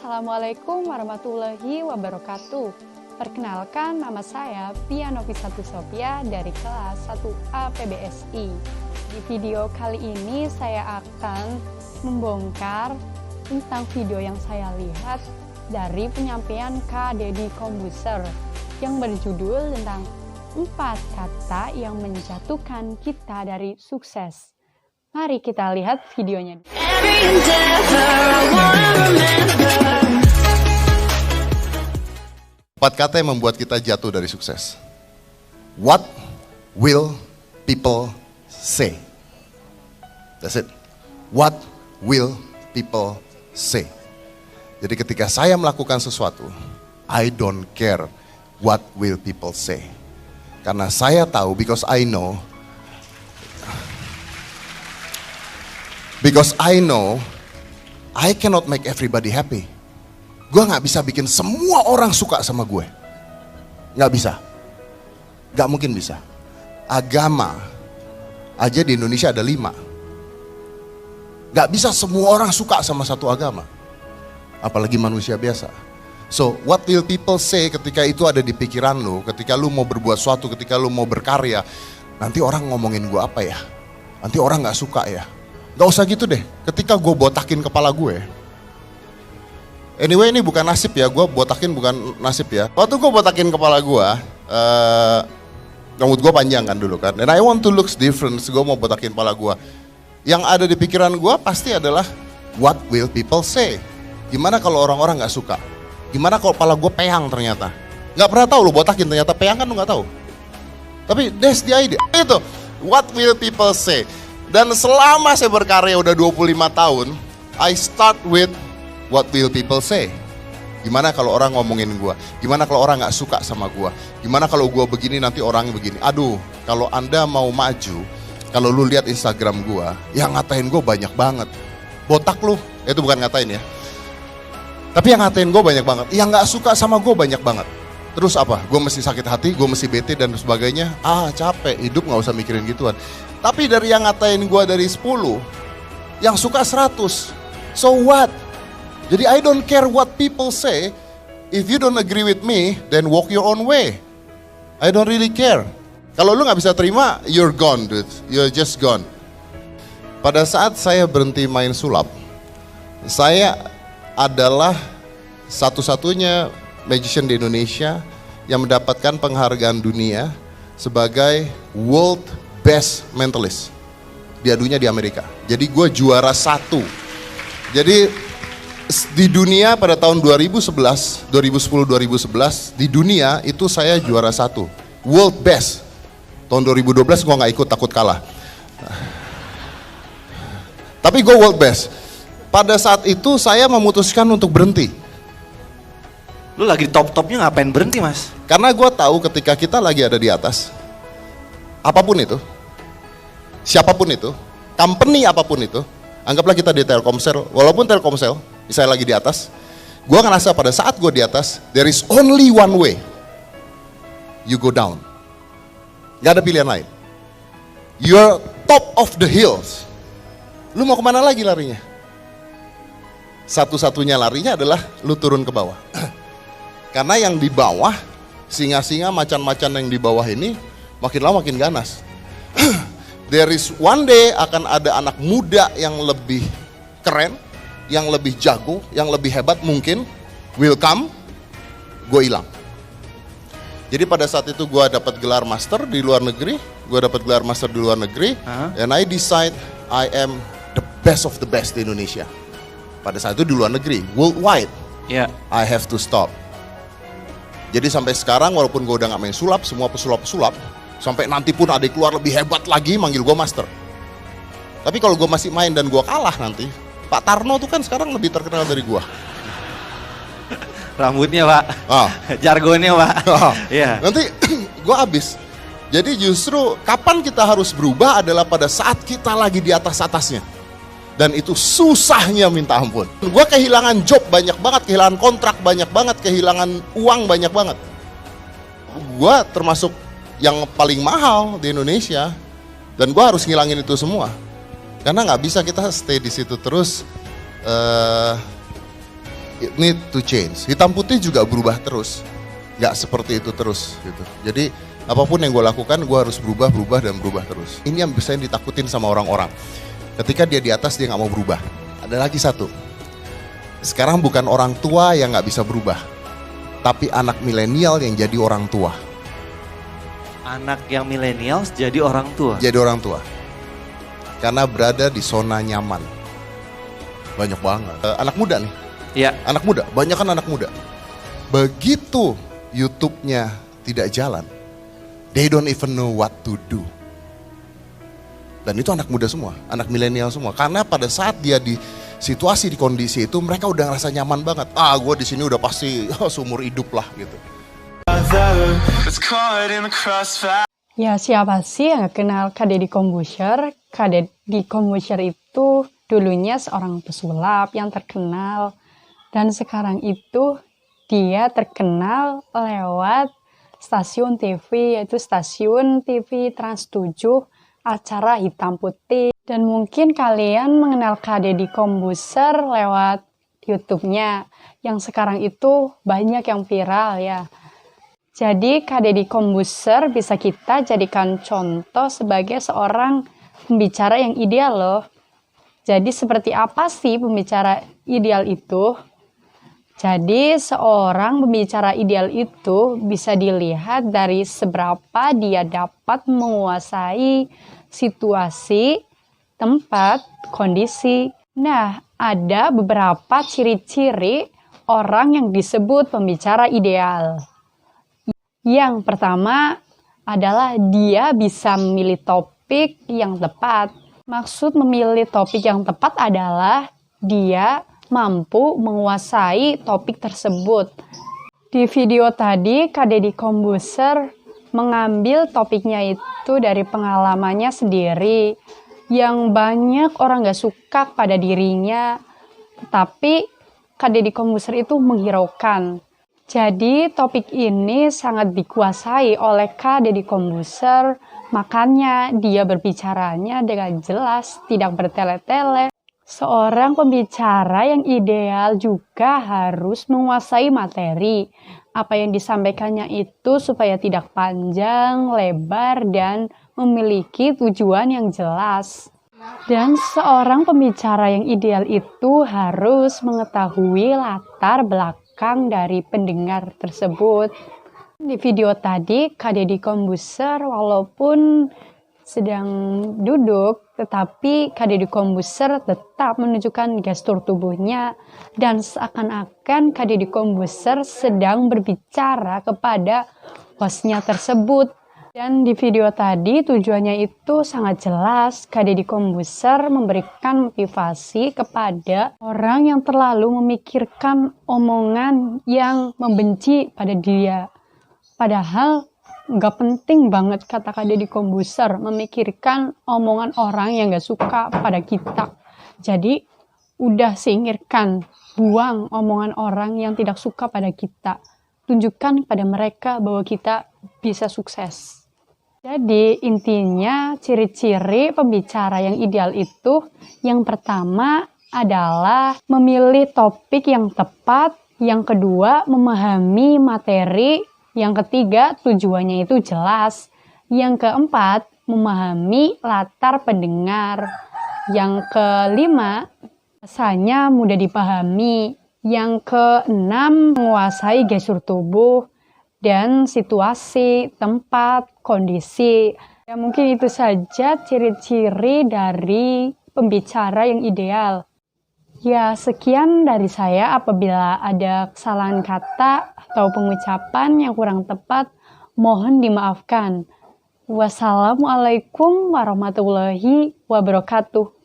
Assalamualaikum warahmatullahi wabarakatuh. Perkenalkan, nama saya Pia Novisatu Sofia dari kelas 1A PBSI. Di video kali ini saya akan membongkar tentang video yang saya lihat dari penyampaian Kak Deddy Kombuser yang berjudul tentang 4 kata yang menjatuhkan kita dari sukses. Mari kita lihat videonya. Empat kata yang membuat kita jatuh dari sukses. What will people say? That's it. What will people say? Jadi ketika saya melakukan sesuatu, I don't care what will people say. Karena saya tahu, because I know I cannot make everybody happy. Gue gak bisa bikin semua orang suka sama gue. Gak bisa. Gak mungkin bisa. Agama aja di Indonesia ada 5. Gak bisa semua orang suka sama satu agama. Apalagi manusia biasa. So, what will people say ketika itu ada di pikiran lu, ketika lu mau berbuat sesuatu, ketika lu mau berkarya, nanti orang ngomongin gue apa ya? Nanti orang gak suka ya? Gak usah gitu deh, ketika gue botakin kepala gue. Anyway, ini bukan nasib ya, gue botakin bukan nasib ya. Waktu gue botakin kepala gue, rambut gue panjang kan dulu kan. And I want to looks different, gue mau botakin kepala gue. Yang ada di pikiran gue pasti adalah, what will people say? Gimana kalau orang-orang gak suka? Gimana kalau kepala gue peyang ternyata? Gak pernah tahu lu botakin, ternyata peyang kan lu gak tahu. Tapi that's the idea. Itu, what will people say? Dan selama saya berkarya udah 25 tahun, I start with what will people say. Gimana kalau orang ngomongin gue? Gimana kalau orang gak suka sama gue? Gimana kalau gue begini nanti orang begini? Aduh, kalau Anda mau maju, kalau lu lihat Instagram gue, yang ngatain gue banyak banget. Botak lu, itu bukan ngatain ya. Tapi yang ngatain gue banyak banget. Yang gak suka sama gue banyak banget. Terus apa? Gue mesti sakit hati, gue mesti bete dan sebagainya. Capek, hidup gak usah mikirin gituan. Tapi dari yang ngatain gue dari 10, yang suka 100. So what? Jadi I don't care what people say. If you don't agree with me, then walk your own way. I don't really care. Kalau lu gak bisa terima, you're gone dude. You're just gone. Pada saat saya berhenti main sulap, saya adalah satu-satunya magician di Indonesia yang mendapatkan penghargaan dunia sebagai World Best Mentalist. Diadunya di Amerika. Jadi gue juara 1. Jadi di dunia pada tahun 2011, di dunia itu saya juara 1. World Best. Tahun 2012 gue gak ikut, takut kalah. Tapi gue World Best. Pada saat itu saya memutuskan untuk berhenti. Lu lagi di top-topnya ngapain berhenti mas? Karena gue tahu ketika kita lagi ada di atas, apapun itu, siapapun itu, company apapun itu, anggaplah kita di Telkomsel, walaupun Telkomsel, misalnya lagi di atas, gue ngerasa pada saat gue di atas, there is only one way, you go down. Gak ada pilihan lain. You're top of the hills. Lu mau kemana lagi larinya? Satu-satunya larinya adalah lu turun ke bawah. Karena yang di bawah, singa-singa macan-macan yang di bawah ini makin lama makin ganas. There is one day akan ada anak muda yang lebih keren, yang lebih jago, yang lebih hebat mungkin, will come, gue hilang. Jadi pada saat itu gue dapat gelar master di luar negeri, and I decide I am the best of the best di Indonesia. Pada saat itu di luar negeri, worldwide, I have to stop. Jadi sampai sekarang walaupun gue udah gak main sulap, semua pesulap-pesulap, sampai nanti pun ada yang keluar lebih hebat lagi manggil gue master. Tapi kalau gue masih main dan gue kalah nanti, Pak Tarno tuh kan sekarang lebih terkenal dari gue. Rambutnya pak, jargonnya pak. Nanti gue habis. Jadi justru kapan kita harus berubah adalah pada saat kita lagi di atas-atasnya. Dan itu susahnya minta ampun. Gue kehilangan job banyak banget, kehilangan kontrak banyak banget, kehilangan uang banyak banget. Gue termasuk yang paling mahal di Indonesia. Dan gue harus ngilangin itu semua. Karena nggak bisa kita stay di situ terus. it need to change. Hitam putih juga berubah terus, nggak seperti itu terus gitu. Jadi apapun yang gue lakukan, gue harus berubah terus. Ini yang bisa ditakutin sama orang-orang. Ketika dia di atas, dia nggak mau berubah. Ada lagi satu. Sekarang bukan orang tua yang nggak bisa berubah, tapi anak milenial yang jadi orang tua. Anak yang milenial jadi orang tua. Jadi orang tua. Karena berada di zona nyaman. Banyak banget. Anak muda nih. Ya. Anak muda, banyak kan anak muda. Begitu YouTube-nya tidak jalan, they don't even know what to do. Dan itu anak muda semua, anak milenial semua. Karena pada saat dia di situasi, di kondisi itu, mereka udah ngerasa nyaman banget. Gue di sini udah pasti seumur hidup lah gitu. Ya, siapa sih yang gak kenal Kak Deddy Corbuzier? Kak Deddy Corbuzier itu dulunya seorang pesulap yang terkenal. Dan sekarang itu dia terkenal lewat stasiun TV, yaitu stasiun TV Trans 7, acara Hitam Putih. Dan mungkin kalian mengenal Kak Deddy Corbuzier lewat YouTube-nya, yang sekarang itu banyak yang viral ya. Jadi Kak Deddy Corbuzier bisa kita jadikan contoh sebagai seorang pembicara yang ideal loh. Jadi seperti apa sih pembicara ideal itu? Jadi seorang pembicara ideal itu bisa dilihat dari seberapa dia dapat menguasai situasi, tempat, kondisi. Nah, ada beberapa ciri-ciri orang yang disebut pembicara ideal. Yang pertama adalah dia bisa memilih topik yang tepat. Maksud memilih topik yang tepat adalah dia mampu menguasai topik tersebut. Di video tadi, Kak Deddy Corbuzier mengambil topiknya itu dari pengalamannya sendiri, yang banyak orang gak suka pada dirinya, tetapi Kak Deddy Corbuzier itu menghiraukan. Jadi topik ini sangat dikuasai oleh Kak Deddy Corbuzier, makanya dia berbicaranya dengan jelas, tidak bertele-tele. Seorang pembicara yang ideal juga harus menguasai materi. Apa yang disampaikannya itu supaya tidak panjang, lebar, dan memiliki tujuan yang jelas. Dan seorang pembicara yang ideal itu harus mengetahui latar belakang dari pendengar tersebut. Di video tadi, Kak Deddy Corbuzier walaupun sedang duduk, tetapi Kak Deddy Corbuzier tetap menunjukkan gestur tubuhnya dan seakan-akan Kak Deddy Corbuzier sedang berbicara kepada hostnya tersebut. Dan di video tadi tujuannya itu sangat jelas. Kak Deddy Corbuzier memberikan motivasi kepada orang yang terlalu memikirkan omongan yang membenci pada dia. Padahal gak penting banget, kata Kak Deddy Corbuzier, memikirkan omongan orang yang gak suka pada kita. Jadi udah singkirkan, buang omongan orang yang tidak suka pada kita. Tunjukkan pada mereka bahwa kita bisa sukses. Jadi intinya ciri-ciri pembicara yang ideal itu, yang pertama adalah memilih topik yang tepat, yang kedua memahami materi, yang ketiga tujuannya itu jelas, yang keempat memahami latar pendengar, yang kelima bahasanya mudah dipahami, yang keenam menguasai gestur tubuh dan situasi, tempat, kondisi. Ya mungkin itu saja ciri-ciri dari pembicara yang ideal. Ya sekian dari saya, apabila ada kesalahan kata atau pengucapan yang kurang tepat, mohon dimaafkan. Wassalamualaikum warahmatullahi wabarakatuh.